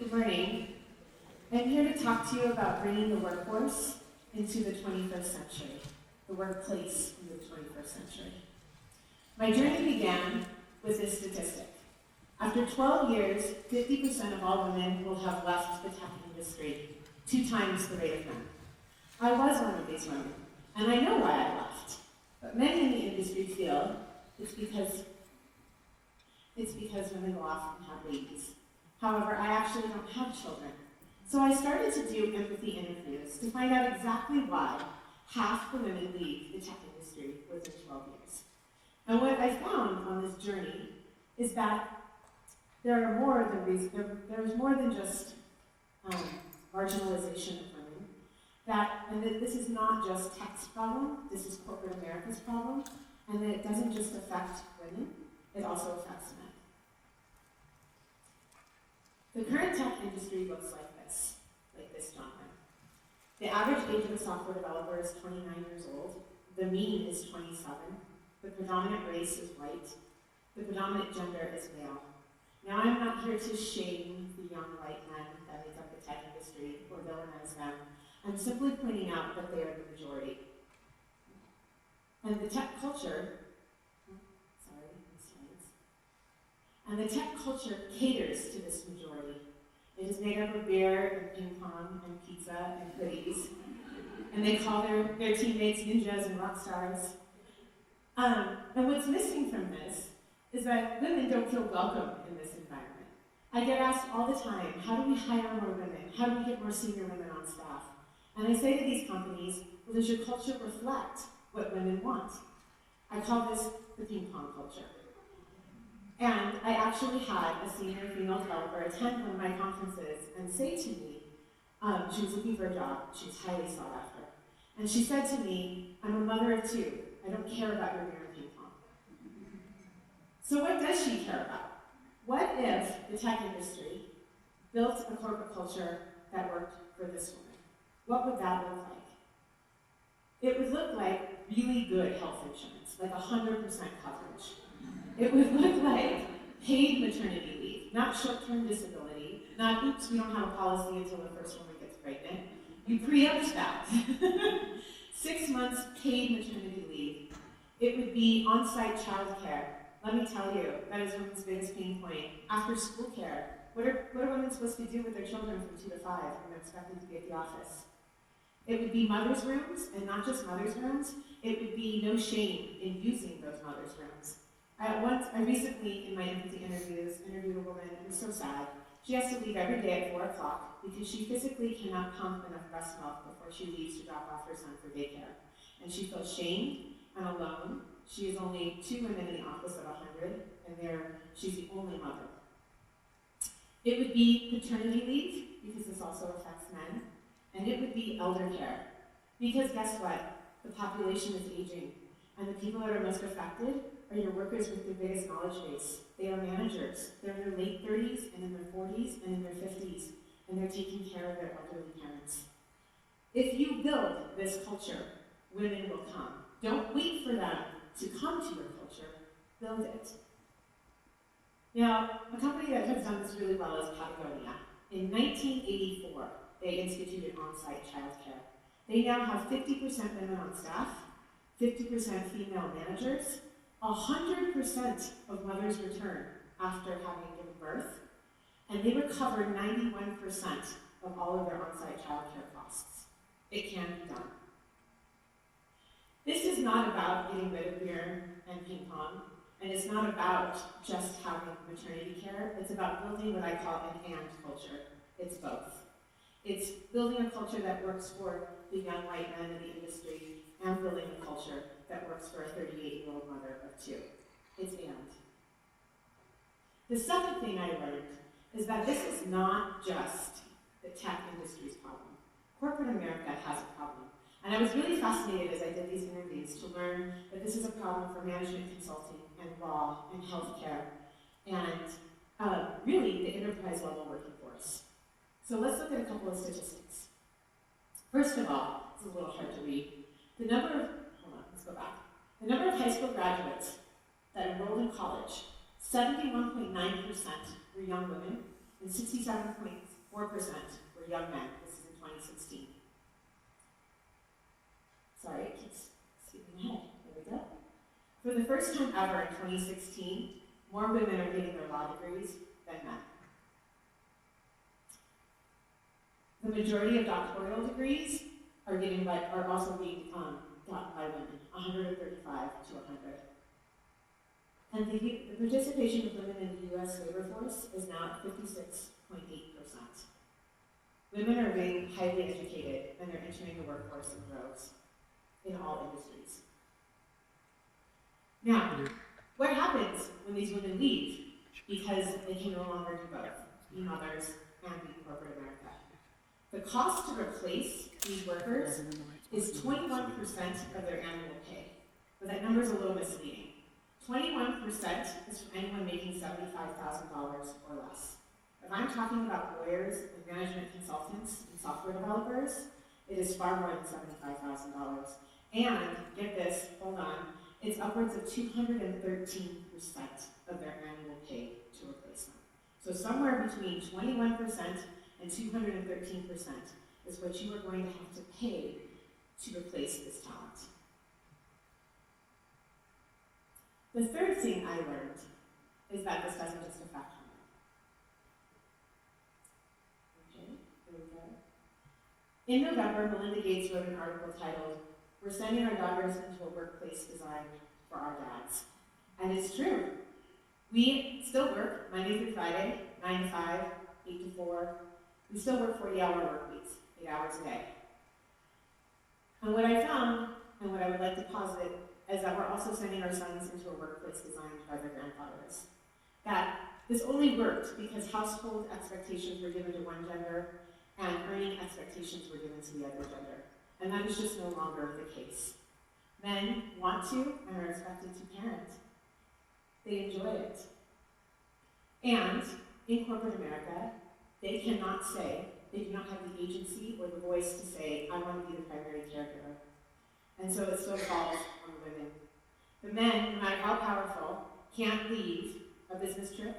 Good morning. I'm here to talk to you about bringing the workforce into the 21st century, the workplace in the 21st century. My journey began with this statistic. After 12 years, 50% of all women will have left the tech industry, 2 times the rate of men. I was one of these women, and I know why I left. But many in the industry feel it's because women go off and have babies. However, I actually don't have children. So I started to do empathy interviews to find out exactly why half the women leave the tech industry within 12 years. And what I found on this journey is that there's more than just marginalization of women. And that this is not just tech's problem, this is corporate America's problem, and that it doesn't just affect women, it also affects men. The current tech industry looks like this genre. The average age of a software developer is 29 years old. The mean is 27. The predominant race is white. The predominant gender is male. Now, I'm not here to shame the young white men that make up the tech industry or villainize them. I'm simply pointing out that they are the majority. And the tech culture, caters to this majority. It is made up of beer and ping pong and pizza and hoodies. And they call their teammates ninjas and rock stars. And what's missing from this is that women don't feel welcome in this environment. I get asked all the time, how do we hire more women? How do we get more senior women on staff? And I say to these companies, well, does your culture reflect what women want? I call this the ping pong culture. And I actually had a senior female developer attend one of my conferences and say to me, she was looking for a job, she was highly sought after. And she said to me, I'm a mother of 2, I don't care about your beer and ping pong. So what does she care about? What if the tech industry built a corporate culture that worked for this woman? What would that look like? It would look like really good health insurance, like 100% coverage. It would look like paid maternity leave, not short-term disability, not, oops, we don't have a policy until the first woman gets pregnant. You preempt that. 6 months paid maternity leave. It would be on-site childcare. Let me tell you, that is women's biggest pain point. After school care, what are women supposed to do with their children from 2 to 5 when they're expected to be at the office? It would be mother's rooms, and not just mother's rooms, it would be no shame in using those mother's rooms. I recently, in my empathy interviews, interviewed a woman who was so sad. She has to leave every day at 4 o'clock because she physically cannot pump enough breast milk before she leaves to drop off her son for daycare. And she feels shamed and alone. She is only 2 women in the office of 100, and she's the only mother. It would be paternity leave, because this also affects men, and it would be elder care. Because guess what? The population is aging, and the people that are most affected are your workers with the biggest knowledge base. They are managers. They're in their late 30s and in their 40s and in their 50s, and they're taking care of their elderly parents. If you build this culture, women will come. Don't wait for them to come to your culture, build it. Now, a company that has done this really well is Patagonia. In 1984, they instituted on-site childcare. They now have 50% women on staff, 50% female managers, 100% of mothers return after having given birth, and they recover 91% of all of their on-site childcare costs. It can be done. This is not about getting rid of beer and ping pong, and it's not about just having maternity care. It's about building what I call an and culture. It's both. It's building a culture that works for the young white men in the industry and building a culture that works for a 38-year-old mother of 2. It's and. The second thing I learned is that this is not just the tech industry's problem. Corporate America has a problem. And I was really fascinated as I did these interviews to learn that this is a problem for management consulting and law and healthcare and really the enterprise level working force. So let's look at a couple of statistics. First of all, it's a little hard to read. The number of high school graduates that enrolled in college, 71.9% were young women, and 67.5% 4% were young men. This is in 2016. Sorry, it keeps skipping ahead. There we go. For the first time ever in 2016, more women are getting their law degrees than men. The majority of doctoral degrees are also being gotten by women, 135 to 100. And the participation of women in the U.S. labor force is now at 56.8%. Women are being highly educated, and they're entering the workforce in droves in all industries. Now, what happens when these women leave because they can no longer do both, be mothers and be corporate America? The cost to replace these workers is 21% of their annual pay, but that number is a little misleading. 21% is from anyone making $75,000 or less. If I'm talking about lawyers and management consultants and software developers, it is far more than $75,000. And, get this, hold on, it's upwards of 213% of their annual pay to replace them. So somewhere between 21% and 213% is what you are going to have to pay to replace this talent. The third thing I learned is that this doesn't just affect women. Okay, here we go. In November, Melinda Gates wrote an article titled, "We're sending our daughters into a workplace designed for our dads." And it's true. We still work Monday through Friday, 9 to 5, 8 to 4. We still work 40-hour work weeks, 8 hours a day. And what I found, and what I would like to posit, is that we're also sending our sons into a workplace designed by their grandfathers. That this only worked because household expectations were given to one gender and earning expectations were given to the other gender. And that is just no longer the case. Men want to and are expected to parent. They enjoy it. And in corporate America, they cannot say, they do not have the agency or the voice to say, I want to be the primary caregiver. And so it still falls on the women. The men, no matter how powerful, can't leave a business trip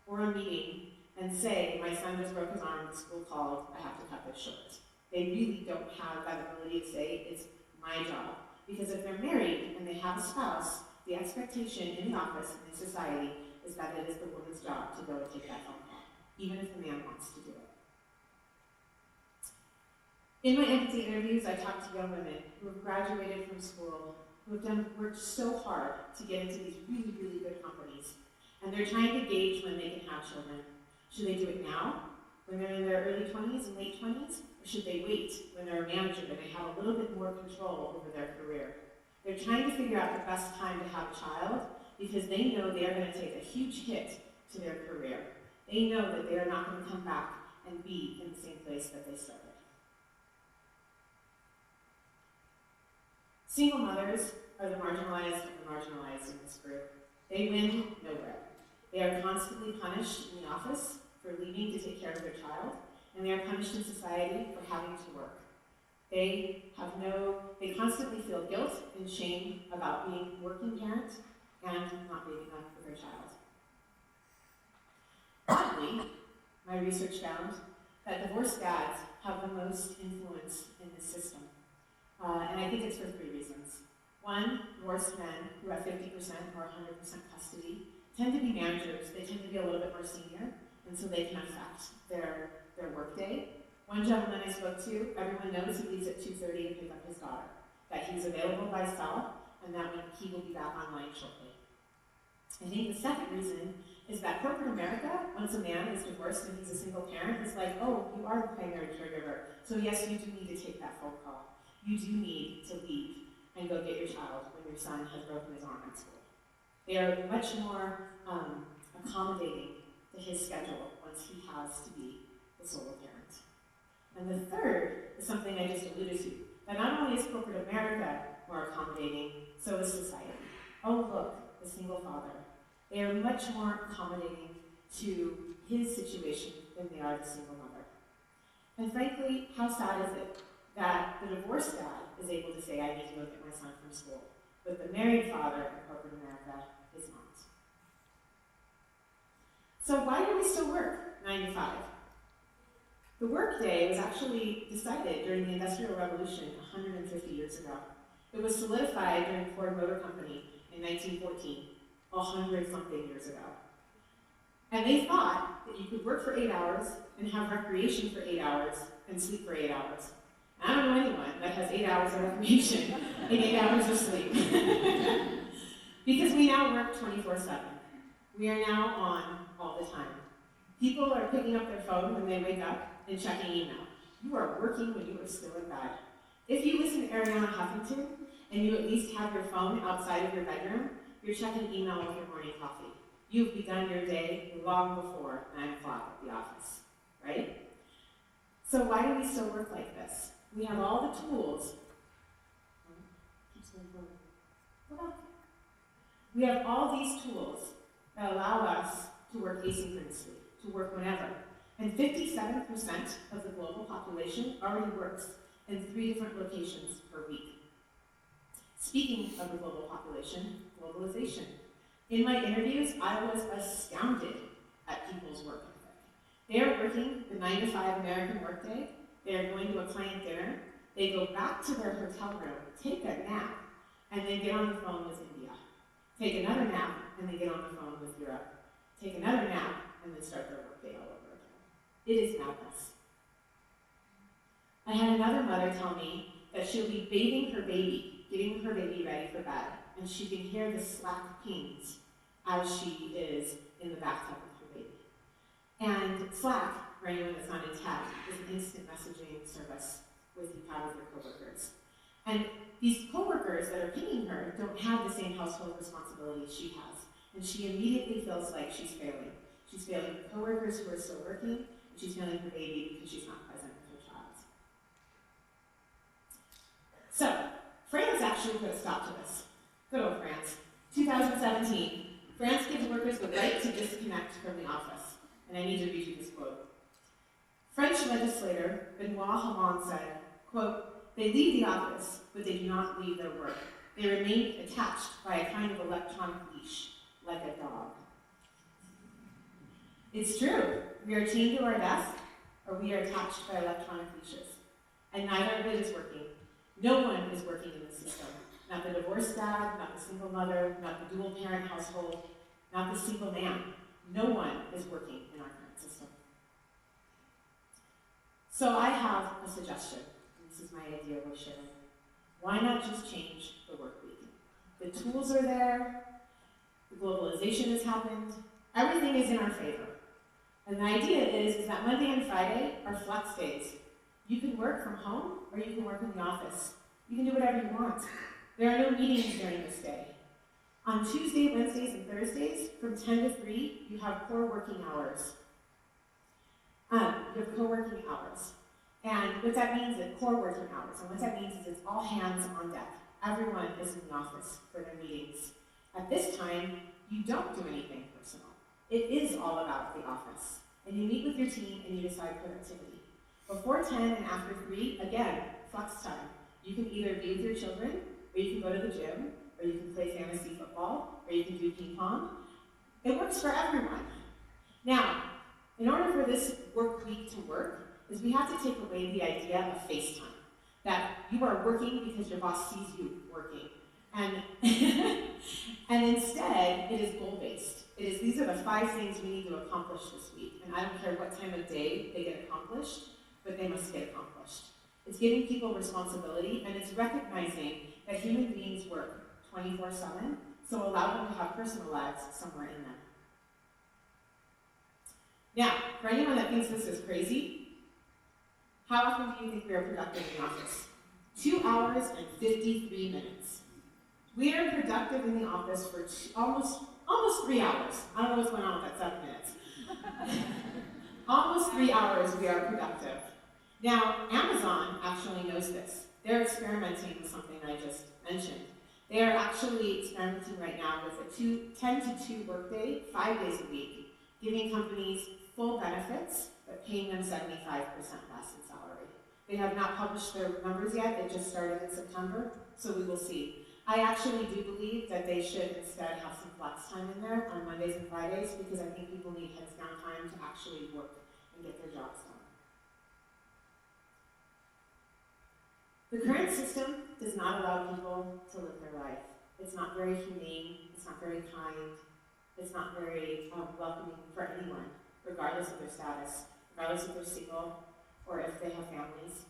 or a meeting and say, my son just broke his arm, the school called, I have to cut this short. They really don't have that ability to say, it's my job. Because if they're married and they have a spouse, the expectation in the office and in society is that it is the woman's job to go and take that phone call, even if the man wants to do it. In my empathy interviews, I talk to young women who have graduated from school, who have worked so hard to get into these really, really good companies, and they're trying to gauge when they can have children. Should they do it now, when they're in their early 20s and late 20s, or should they wait when they're a manager and they have a little bit more control over their career? They're trying to figure out the best time to have a child because they know they are going to take a huge hit to their career. They know that they are not going to come back and be in the same place that they started. Single mothers are the marginalized of the marginalized in this group. They win nowhere. They are constantly punished in the office for leaving to take care of their child, and they are punished in society for having to work. They constantly feel guilt and shame about being a working parent and not being enough for their child. Oddly, my research found that divorced dads have the most influence in this system. And I think it's for 3 reasons. One, divorced men who have 50% or 100% custody tend to be managers. They tend to be a little bit more senior, and so they can affect their workday. One gentleman I spoke to, everyone knows he leaves at 2:30 to pick up his daughter, that he's available by cell, and that he will be back online shortly. I think the second reason is that corporate America, once a man is divorced and he's a single parent, is like, oh, you are the primary caregiver, so yes, you do need to take that phone call. You do need to leave and go get your child when your son has broken his arm at school. They are much more accommodating to his schedule once he has to be the solo parent. And the third is something I just alluded to, that not only is corporate America more accommodating, so is society. Oh look, the single father. They are much more accommodating to his situation than they are the single mother. And frankly, how sad is it that the divorced dad is able to say, I need to go get my son from school, but the married father in corporate America is not. So why do we still work 9 to 5? The workday was actually decided during the Industrial Revolution 150 years ago. It was solidified during Ford Motor Company in 1914, 100-something years ago. And they thought that you could work for 8 hours and have recreation for 8 hours and sleep for 8 hours. I don't know anyone that has 8 hours of recreation and 8 hours of sleep. Because we now work 24/7. We are now on all the time. People are picking up their phone when they wake up and checking email. You are working when you are still in bed. If you listen to Arianna Huffington and you at least have your phone outside of your bedroom, you're checking email with your morning coffee. You've begun your day long before 9 o'clock at the office, right? So why do we still work like this? We have all the tools. We have all these tools that allow us to work asynchronously, to work whenever. And 57% of the global population already works in 3 different locations per week. Speaking of the global population, globalization. In my interviews, I was astounded at people's work ethic. They are working the 9 to 5 American workday. They are going to a client dinner. They go back to their hotel room, take a nap, and then get on the phone with India. Take another nap, and then get on the phone with Europe. Take another nap, and then start their workday all over again. It is madness. I had another mother tell me that she'll be bathing her baby, getting her baby ready for bed, and she can hear the Slack pings as she is in the bathtub with her baby. And Slack, for anyone that's not in tech, is an instant messaging service with you have with your coworkers. And these coworkers that are pinging her don't have the same household responsibilities she has, and she immediately feels like she's failing. She's failing her coworkers who are still working, and she's failing her baby because she's not present with her child. So, France actually put a stop to this. Good old France. 2017, France gives workers the right to disconnect from the office. And I need to read you this quote. French legislator Benoît Hamon said, quote, "They leave the office, but they do not leave their work. They remain attached by a kind of electronic leash, like a dog." It's true. We are chained to our desk, or we are attached by electronic leashes. And neither of it is working. No one is working in the system. Not the divorced dad, not the single mother, not the dual parent household, not the single man. No one is working in our current system. So I have a suggestion. This is my idea we're sharing. Why not just change the work week? The tools are there, the globalization has happened, everything is in our favor. And the idea is that Monday and Friday are flex days. You can work from home or you can work in the office. You can do whatever you want. There are no meetings during this day. On Tuesday, Wednesdays, and Thursdays, from 10 to 3, you have core working hours. You have co-working hours. And what that means is core working hours. And what that means is it's all hands on deck. Everyone is in the office for their meetings. At this time, you don't do anything personal. It is all about the office. And you meet with your team and you decide productivity. Before 10 and after 3, again, flex time. You can either be with your children, or you can go to the gym, or you can play fantasy football, or you can do ping pong. It works for everyone. Now, in order for this work week to work, is we have to take away the idea of FaceTime. That you are working because your boss sees you working. And, and instead, it is goal-based. These are the 5 things we need to accomplish this week. And I don't care what time of day they get accomplished, but they must get accomplished. It's giving people responsibility, and it's recognizing that human beings work 24/7, so allow them to have personal lives somewhere in them. Now, for anyone that thinks this is crazy, how often do you think we are productive in the office? 2 hours and 53 minutes. We are productive in the office for almost 3 hours. I don't know what's going on with that 7 minutes. Almost 3 hours we are productive. Now, Amazon actually knows this. They're experimenting with something I just mentioned. They are actually experimenting right now with a 10 to 2 workday, 5 days a week, giving companies full benefits, but paying them 75% less in salary. They have not published their numbers yet. They just started in September, so we will see. I actually do believe that they should instead have some flex time in there on Mondays and Fridays, because I think people need heads down time to actually work and get their jobs done. The current system does not allow people to live their life. It's not very humane, it's not very kind, it's not very welcoming for anyone, regardless of their status, regardless if they're single or if they have families.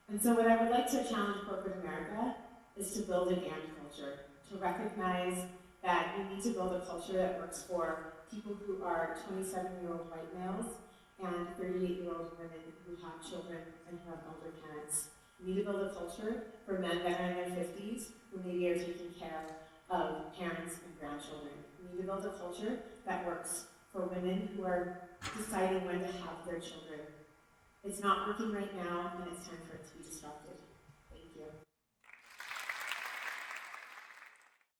And so what I would like to challenge corporate America is to build an and culture, to recognize that we need to build a culture that works for people who are 27-year-old white males and 38-year-old women who have children and who have older parents. We need to build a culture for men that are in their 50s who maybe are taking care of parents and grandchildren. We need to build a culture that works for women who are deciding when to have their children. It's not working right now, and it's time for it to be disrupted.